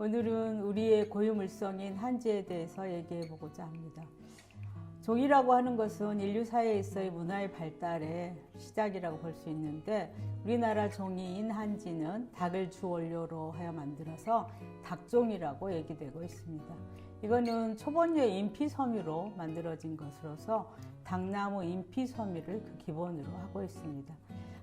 오늘은 우리의 고유물성인 한지에 대해서 얘기해 보고자 합니다. 종이라고 하는 것은 인류 사회에 있어의 문화의 발달의 시작이라고 볼 수 있는데, 우리나라 종이인 한지는 닭을 주 원료로 하여 만들어서 닭종이라고 얘기되고 있습니다. 이거는 초본류의 인피섬유로 만들어진 것으로서 닭나무 인피섬유를 그 기본으로 하고 있습니다.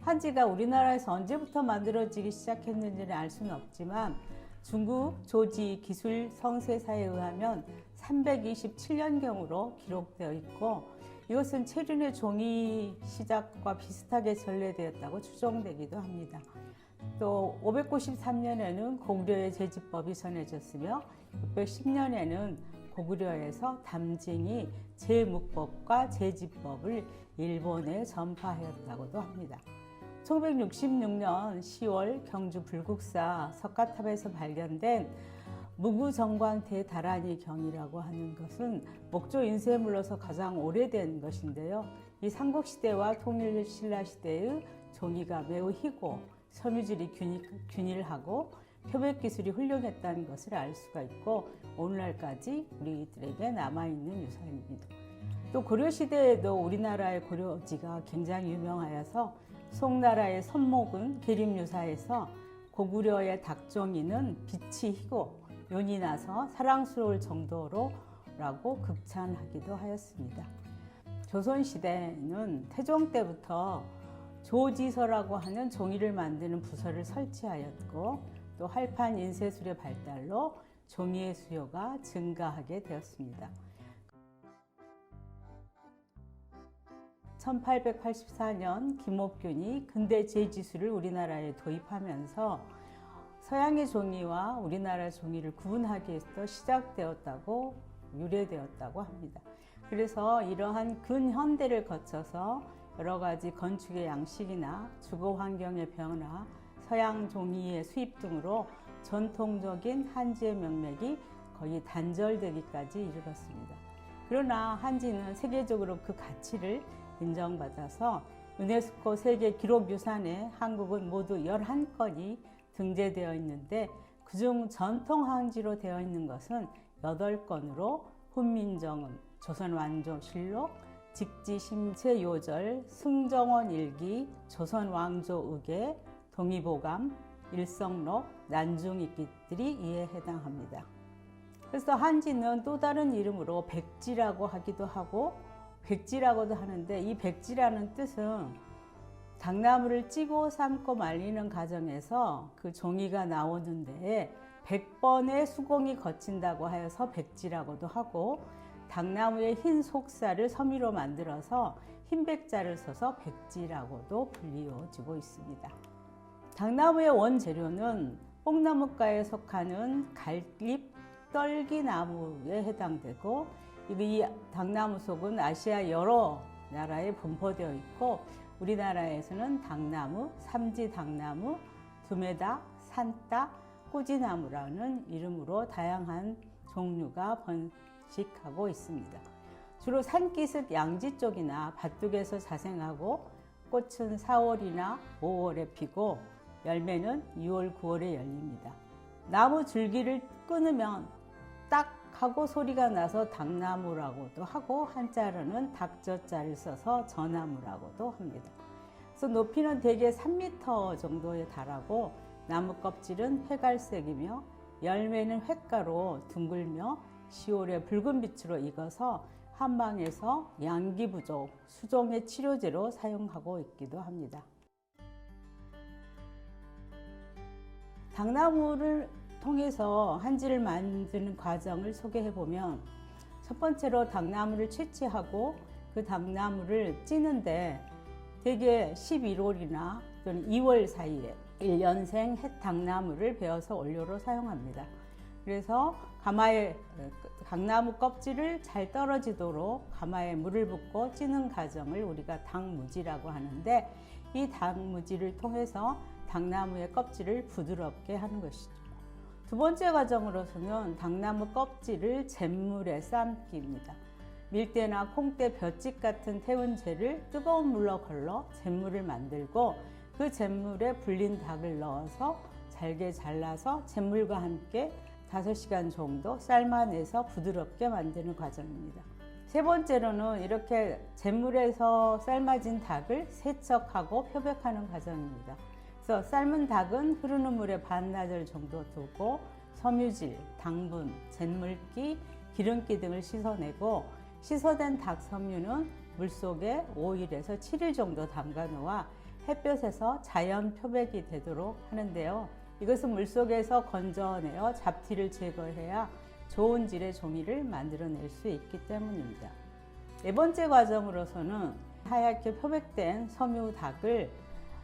한지가 우리나라에서 언제부터 만들어지기 시작했는지는 알 수는 없지만 중국 조지 기술 성세사에 의하면 327년경으로 기록되어 있고, 이것은 체륜의 종이 시작과 비슷하게 전래되었다고 추정되기도 합니다. 또 593년에는 고구려의 제지법이 전해졌으며 610년에는 고구려에서 담징이 제묵법과 제지법을 일본에 전파하였다고도 합니다. 1966년 10월 경주 불국사 석가탑에서 발견된 무구정광태 다라니 경이라고 하는 것은 목조 인쇄물로서 가장 오래된 것인데요. 이 삼국시대와 통일신라시대의 종이가 매우 희고 섬유질이 균일하고 표백기술이 훌륭했다는 것을 알 수가 있고, 오늘날까지 우리들에게 남아있는 유산입니다. 또 고려시대에도 우리나라의 고려지가 굉장히 유명하여서 송나라의 선목은 계림유사에서 고구려의 닭종이는 빛이 희고 윤이 나서 사랑스러울 정도로라고 극찬하기도 하였습니다. 조선시대는 태종 때부터 조지서라고 하는 종이를 만드는 부서를 설치하였고, 또 활판 인쇄술의 발달로 종이의 수요가 증가하게 되었습니다. 1884년 김옥균이 근대 제지술을 우리나라에 도입하면서 서양의 종이와 우리나라 종이를 구분하기 위해서 시작되었다고 유래되었다고 합니다. 그래서 이러한 근현대를 거쳐서 여러 가지 건축의 양식이나 주거 환경의 변화, 서양 종이의 수입 등으로 전통적인 한지의 명맥이 거의 단절되기까지 이르렀습니다. 그러나 한지는 세계적으로 그 가치를 인정받아서 유네스코 세계 기록유산에 한국은 모두 11건이 등재되어 있는데, 그중 전통항지로 되어 있는 것은 8건으로 훈민정음, 조선왕조실록, 직지심체요절, 승정원일기, 조선왕조의궤, 동의보감, 일성록, 난중일기들이 이에 해당합니다. 그래서 한지는 또 다른 이름으로 백지라고 하기도 하고 백지라고도 하는데, 이 백지라는 뜻은 닭나무를 찌고 삶고 말리는 과정에서 그 종이가 나오는데 100번의 수공이 거친다고 하여서 백지라고도 하고, 닭나무의 흰 속살을 섬유로 만들어서 흰백자를 써서 백지라고도 불리워지고 있습니다. 닭나무의 원재료는 뽕나무과에 속하는 갈잎 떨기나무에 해당되고, 이 닭나무 속은 아시아 여러 나라에 분포되어 있고, 우리나라에서는 닭나무, 삼지닭나무, 두메닭, 산닭, 꾸지나무라는 이름으로 다양한 종류가 번식하고 있습니다. 주로 산기슭 양지 쪽이나 밭둑에서 자생하고, 꽃은 4월이나 5월에 피고 열매는 6월, 9월에 열립니다. 나무 줄기를 끊으면 딱 하고 소리가 나서 닭나무라고도 하고, 한자로는 닭저자를 써서 저나무라고도 합니다. 그래서 높이는 대개 3m 정도에 달하고, 나무 껍질은 회갈색이며 열매는 횟가로 둥글며 10월에 붉은 빛으로 익어서 한방에서 양기 부족, 수종의 치료제로 사용하고 있기도 합니다. 닭나무를 통해서 한지를 만드는 과정을 소개해 보면, 첫 번째로 닭나무를 채취하고 그 닭나무를 찌는데 대개 11월이나 또는 2월 사이에 1년생 햇 닭나무를 베어서 원료로 사용합니다. 그래서 가마에 닭나무 껍질을 잘 떨어지도록 가마에 물을 붓고 찌는 과정을 우리가 닭무지라고 하는데, 이 닭무지를 통해서 닭나무의 껍질을 부드럽게 하는 것이죠. 두 번째 과정으로서는 닭나무 껍질을 잿물에 삶기입니다. 밀대나 콩대 볏짚 같은 태운재를 뜨거운 물로 걸러 잿물을 만들고, 그 잿물에 불린 닭을 넣어서 잘게 잘라서 잿물과 함께 5시간 정도 삶아내서 부드럽게 만드는 과정입니다. 세 번째로는 이렇게 잿물에서 삶아진 닭을 세척하고 표백하는 과정입니다. 그래서 삶은 닭은 흐르는 물에 반나절 정도 두고 섬유질, 당분, 잿물기, 기름기 등을 씻어내고 씻어낸 닭 섬유는 물속에 5일에서 7일 정도 담가 놓아 햇볕에서 자연 표백이 되도록 하는데요. 이것은 물속에서 건져내어 잡티를 제거해야 좋은 질의 종이를 만들어낼 수 있기 때문입니다. 네 번째 과정으로서는 하얗게 표백된 섬유 닭을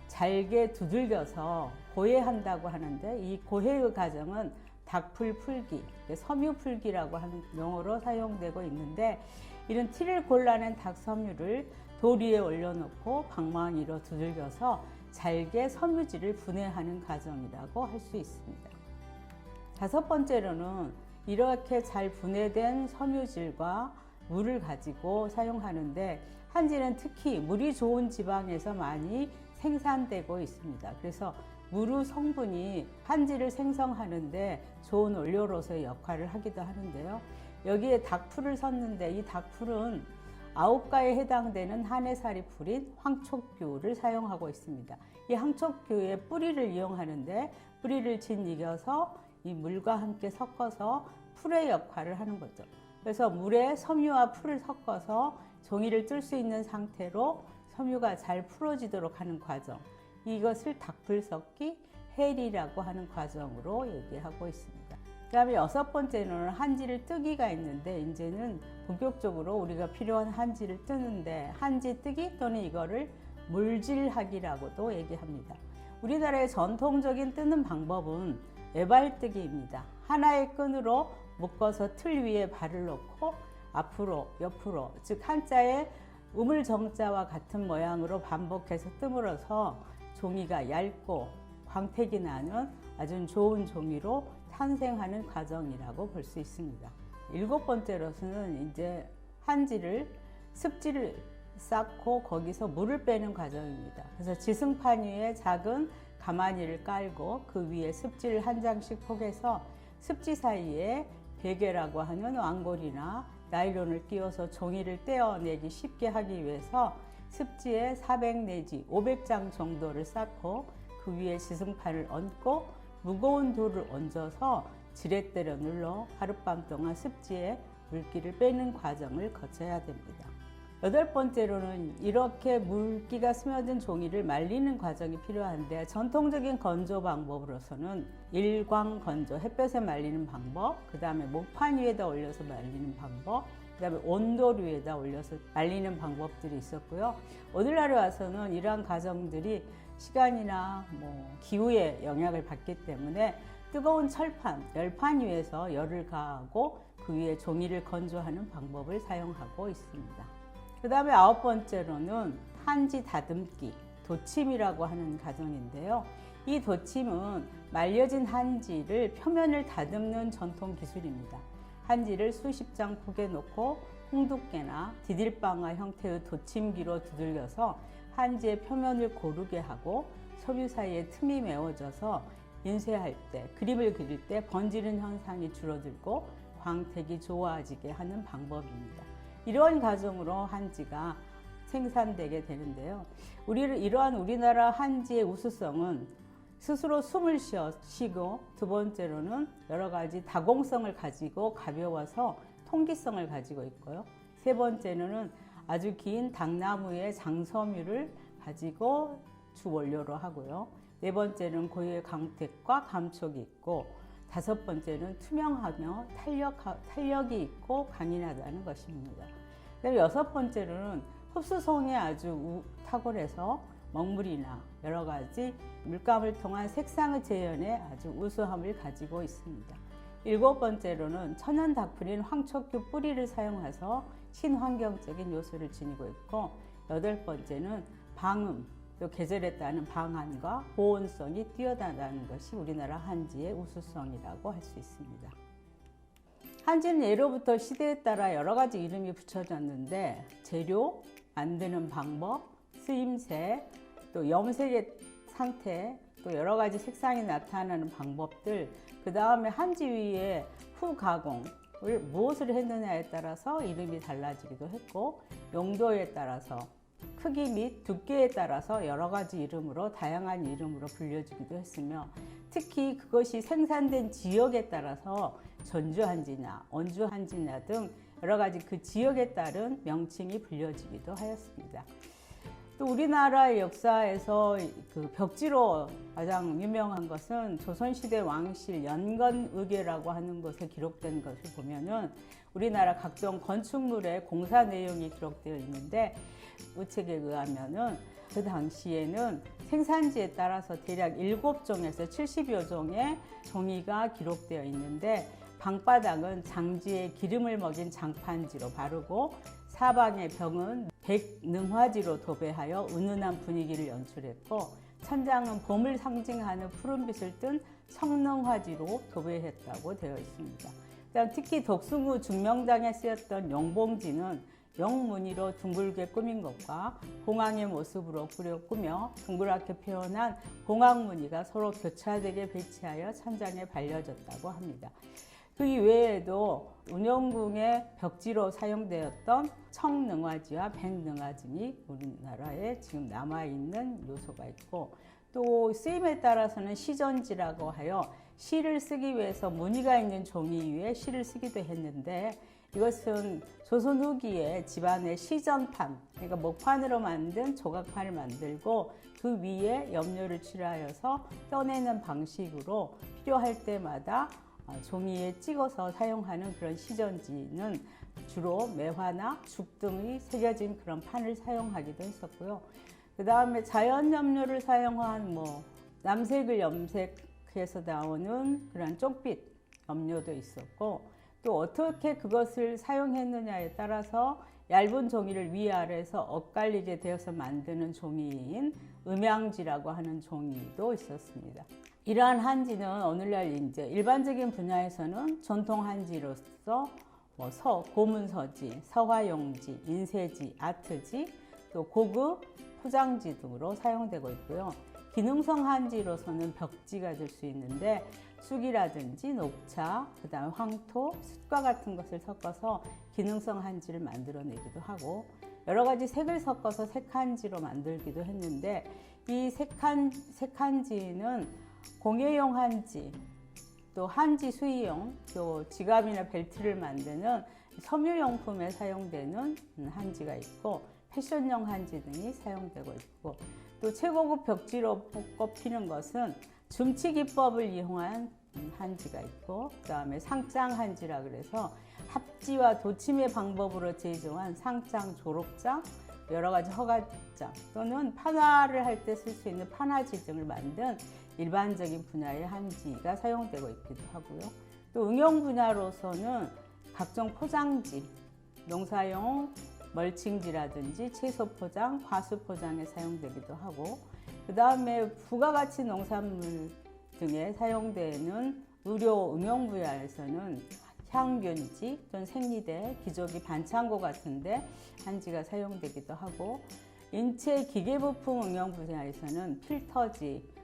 잘게 두들겨서 고해한다고 하는데, 이 고해의 과정은 닭풀 풀기, 섬유 풀기라고 하는 용어로 사용되고 있는데, 이런 티를 골라낸 닭 섬유를 돌 위에 올려놓고 방망이로 두들겨서 잘게 섬유질을 분해하는 과정이라고 할 수 있습니다. 다섯 번째로는 이렇게 잘 분해된 섬유질과 물을 가지고 사용하는데, 한지는 특히 물이 좋은 지방에서 많이 생산되고 있습니다. 그래서 무르 성분이 한지를 생성하는데 좋은 원료로서의 역할을 하기도 하는데요. 여기에 닭풀을 섰는데, 이 닭풀은 9가에 해당되는 한해살이 풀인 황촉규를 사용하고 있습니다. 이 황촉규의 뿌리를 이용하는데, 뿌리를 짓이겨서 이 물과 함께 섞어서 풀의 역할을 하는 거죠. 그래서 물에 섬유와 풀을 섞어서 종이를 뜰 수 있는 상태로 섬유가 잘 풀어지도록 하는 과정, 이것을 닭풀 섞기, 헬이라고 하는 과정으로 얘기하고 있습니다. 그 다음에 여섯 번째는 한지를 뜨기가 있는데, 이제는 본격적으로 우리가 필요한 한지를 뜨는데, 한지 뜨기 또는 이거를 물질하기라고도 얘기합니다. 우리나라의 전통적인 뜨는 방법은 외발뜨기입니다. 하나의 끈으로 묶어서 틀 위에 발을 놓고 앞으로, 옆으로, 즉 한자의 우물정자와 같은 모양으로 반복해서 뜸으로써 종이가 얇고 광택이 나는 아주 좋은 종이로 탄생하는 과정이라고 볼 수 있습니다. 일곱 번째로서는 이제 한지를 습지를 쌓고 거기서 물을 빼는 과정입니다. 그래서 지승판 위에 작은 가마니를 깔고 그 위에 습지를 한 장씩 포개서 습지 사이에 베개라고 하는 왕골이나 나일론을 끼워서 종이를 떼어내기 쉽게 하기 위해서 습지에 400 내지 500장 정도를 쌓고 그 위에 지승판을 얹고 무거운 돌을 얹어서 지렛대로 눌러 하룻밤 동안 습지에 물기를 빼는 과정을 거쳐야 됩니다. 여덟 번째로는 이렇게 물기가 스며든 종이를 말리는 과정이 필요한데, 전통적인 건조 방법으로서는 일광 건조, 햇볕에 말리는 방법, 그 다음에 목판 위에다 올려서 말리는 방법, 그 다음에 온돌 위에다 올려서 말리는 방법들이 있었고요. 오늘날에 와서는 이러한 과정들이 시간이나 기후의 영향을 받기 때문에 뜨거운 철판, 열판 위에서 열을 가하고 그 위에 종이를 건조하는 방법을 사용하고 있습니다. 그 다음에 아홉 번째로는 한지 다듬기, 도침이라고 하는 과정인데요. 이 도침은 말려진 한지를 표면을 다듬는 전통 기술입니다. 한지를 수십 장 포개 놓고 홍두깨나 디딜방아 형태의 도침기로 두들겨서 한지의 표면을 고르게 하고 섬유 사이에 틈이 메워져서 인쇄할 때, 그림을 그릴 때 번지는 현상이 줄어들고 광택이 좋아지게 하는 방법입니다. 이러한 과정으로 한지가 생산되게 되는데요. 이러한 우리나라 한지의 우수성은 스스로 숨을 쉬고, 두 번째로는 여러 가지 다공성을 가지고 가벼워서 통기성을 가지고 있고요. 세 번째는 아주 긴 닭나무의 장섬유를 가지고 주 원료로 하고요. 네 번째는 고유의 광택과 감촉이 있고, 다섯 번째는 투명하며 탄력이 있고 강인하다는 것입니다. 그다음에 여섯 번째로는 흡수성이 아주 탁월해서 먹물이나 여러 가지 물감을 통한 색상의 재현에 아주 우수함을 가지고 있습니다. 일곱 번째로는 천연 닭풀인 황촉규 뿌리를 사용해서 친환경적인 요소를 지니고 있고, 여덟 번째는 방음, 또 계절에 따른 방한과 보온성이 뛰어나다는 것이 우리나라 한지의 우수성이라고 할 수 있습니다. 한지는 예로부터 시대에 따라 여러 가지 이름이 붙여졌는데, 재료, 만드는 방법, 쓰임새, 또 염색의 상태, 또 여러 가지 색상이 나타나는 방법들, 그 다음에 한지 위에 후 가공을 무엇을 했느냐에 따라서 이름이 달라지기도 했고, 용도에 따라서 크기 및 두께에 따라서 여러 가지 이름으로, 다양한 이름으로 불려지기도 했으며, 특히 그것이 생산된 지역에 따라서 전주 한지냐, 원주 한지냐 등 여러 가지 그 지역에 따른 명칭이 불려지기도 하였습니다. 또 우리나라의 역사에서 그 벽지로 가장 유명한 것은 조선시대 왕실 연건의궤라고 하는 것에 기록된 것을 보면은 우리나라 각종 건축물의 공사 내용이 기록되어 있는데, 우책에 의하면은 그 당시에는 생산지에 따라서 대략 7종에서 70여 종의 종이가 기록되어 있는데, 방바닥은 장지에 기름을 먹인 장판지로 바르고 사방의 벽은 백능화지로 도배하여 은은한 분위기를 연출했고, 천장은 봄을 상징하는 푸른빛을 띤 청능화지로 도배했다고 되어 있습니다. 특히 덕숭우 중명당에 쓰였던 용봉지는 용무늬로 둥글게 꾸민 것과 봉황의 모습으로 꾸며 동그랗게 표현한 봉황무늬가 서로 교차되게 배치하여 천장에 발려졌다고 합니다. 그 이외에도 운영궁의 벽지로 사용되었던 청능화지와 백능화지니 우리나라에 지금 남아있는 요소가 있고, 또 쓰임에 따라서는 시전지라고 하여 시를 쓰기 위해서 무늬가 있는 종이 위에 시를 쓰기도 했는데, 이것은 조선 후기에 집안의 시전판, 그러니까 목판으로 만든 조각판을 만들고 그 위에 염료를 칠하여서 떠내는 방식으로 필요할 때마다 종이에 찍어서 사용하는 그런 시전지는 주로 매화나 죽 등이 새겨진 그런 판을 사용하기도 했었고요. 그 다음에 자연 염료를 사용한 남색을 염색해서 나오는 그런 쪽빛 염료도 있었고, 또 어떻게 그것을 사용했느냐에 따라서 얇은 종이를 위아래에서 엇갈리게 되어서 만드는 종이인 음양지라고 하는 종이도 있었습니다. 이러한 한지는 오늘날 이제 일반적인 분야에서는 전통 한지로서 고문서지, 서화용지, 인쇄지, 아트지, 또 고급 포장지 등으로 사용되고 있고요. 기능성 한지로서는 벽지가 될 수 있는데, 쑥이라든지 녹차, 그 다음에 황토, 숯과 같은 것을 섞어서 기능성 한지를 만들어내기도 하고, 여러 가지 색을 섞어서 색한지로 만들기도 했는데, 이 색한지는 공예용 한지, 또 한지 수의용, 또 지갑이나 벨트를 만드는 섬유용품에 사용되는 한지가 있고, 패션용 한지 등이 사용되고 있고, 또 최고급 벽지로 꼽히는 것은 중치 기법을 이용한 한지가 있고, 그 다음에 상장 한지라 그래서 합지와 도침의 방법으로 제조한 상장, 졸업장, 여러 가지 허가장 또는 판화를 할 때 쓸 수 있는 판화지 등을 만든 일반적인 분야의 한지가 사용되고 있기도 하고요. 또 응용 분야로서는 각종 포장지, 농사용 멀칭지라든지 채소 포장, 과수 포장에 사용되기도 하고, 그 다음에 부가가치 농산물 등에 사용되는 의료 응용 분야에서는 향균지 또는 생리대, 기저귀, 반창고 같은데 한지가 사용되기도 하고, 인체 기계부품 응용 분야에서는 필터지,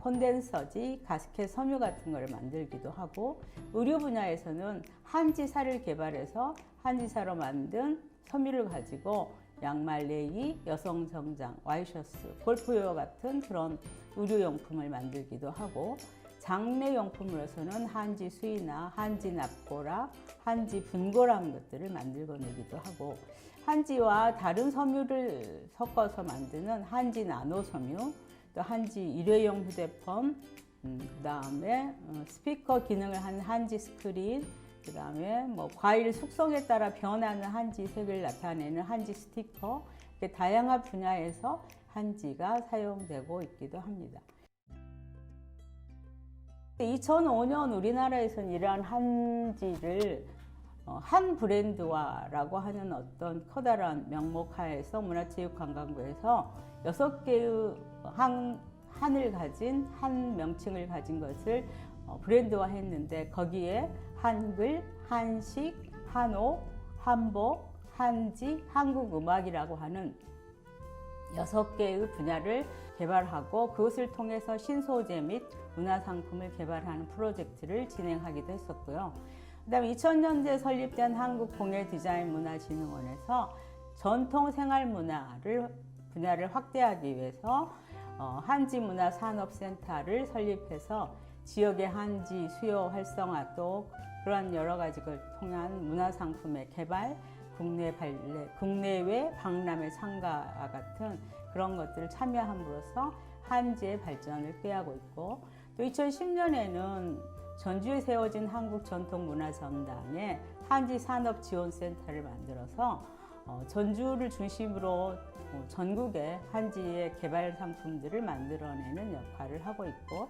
콘덴서지, 가스켓 섬유 같은 걸 만들기도 하고, 의류 분야에서는 한지사를 개발해서 한지사로 만든 섬유를 가지고 양말 내이, 여성 정장, 와이셔츠, 골프웨어 같은 그런 의류용품을 만들기도 하고, 장례용품으로서는 한지 수의나 한지 납고라, 한지 분고라는 것들을 만들어내기도 하고, 한지와 다른 섬유를 섞어서 만드는 한지 나노 섬유, 또 한지 일회용 휴대폰, 그 다음에 스피커 기능을 한 한지 스크린, 그 다음에 과일 숙성에 따라 변하는 한지 색을 나타내는 한지 스티커, 이렇게 다양한 분야에서 한지가 사용되고 있기도 합니다. 2005년 우리나라에서는 이러한 한지를 한 브랜드화라고 하는 어떤 커다란 명목 하에서 문화체육관광부에서 6개의 한을 가진 한 명칭을 가진 것을 브랜드화 했는데, 거기에 한글, 한식, 한옥, 한복, 한지, 한국음악이라고 하는 6개의 분야를 개발하고 그것을 통해서 신소재 및 문화상품을 개발하는 프로젝트를 진행하기도 했었고요. 그다음에 2000년대에 설립된 한국공예디자인문화진흥원에서 전통 생활문화를 분야를 확대하기 위해서 한지문화산업센터를 설립해서 지역의 한지 수요 활성화 또 그런 여러 가지를 통한 문화상품의 개발, 국내외 박람회 참가와 같은 그런 것들을 참여함으로써 한지의 발전을 꾀하고 있고, 또 2010년에는 전주에 세워진 한국전통문화전당에 한지산업지원센터를 만들어서 전주를 중심으로 전국의 한지의 개발 상품들을 만들어내는 역할을 하고 있고,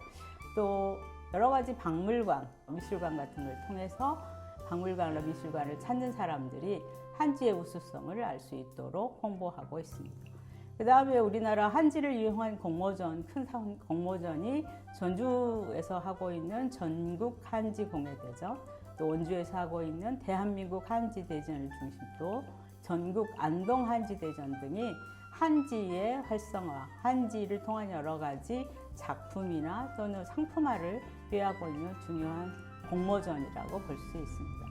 또 여러 가지 박물관, 미술관 같은 걸 통해서 박물관과 미술관을 찾는 사람들이 한지의 우수성을 알 수 있도록 홍보하고 있습니다. 그 다음에 우리나라 한지를 이용한 공모전, 큰 공모전이 전주에서 하고 있는 전국 한지공예대전, 또 원주에서 하고 있는 대한민국 한지대전을 중심으로 전국 안동 한지대전 등이 한지의 활성화, 한지를 통한 여러 가지 작품이나 또는 상품화를 꾀하고 있는 중요한 공모전이라고 볼 수 있습니다.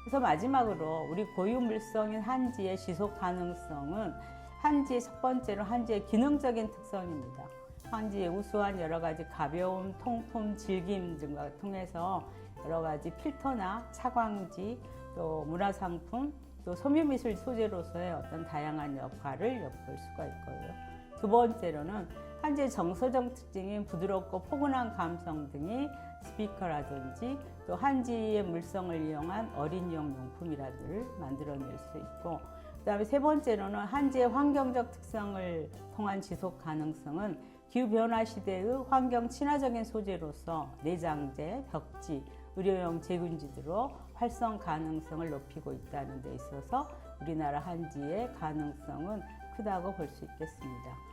그래서 마지막으로 우리 고유물성인 한지의 지속 가능성은 한지의 첫 번째로 한지의 기능적인 특성입니다. 한지의 우수한 여러 가지 가벼움, 통품, 즐김 등과 통해서 여러 가지 필터나 차광지, 또 문화상품, 또 섬유미술 소재로서의 어떤 다양한 역할을 엿볼 수가 있고요. 두 번째로는 한지의 정서적 특징인 부드럽고 포근한 감성 등이 스피커라든지 또 한지의 물성을 이용한 어린이용 용품이라든지 만들어낼 수 있고, 그 다음에 세 번째로는 한지의 환경적 특성을 통한 지속 가능성은 기후변화 시대의 환경 친화적인 소재로서 내장재, 벽지, 의료용 제균지들로 활성 가능성을 높이고 있다는 데 있어서 우리나라 한지의 가능성은 크다고 볼 수 있겠습니다.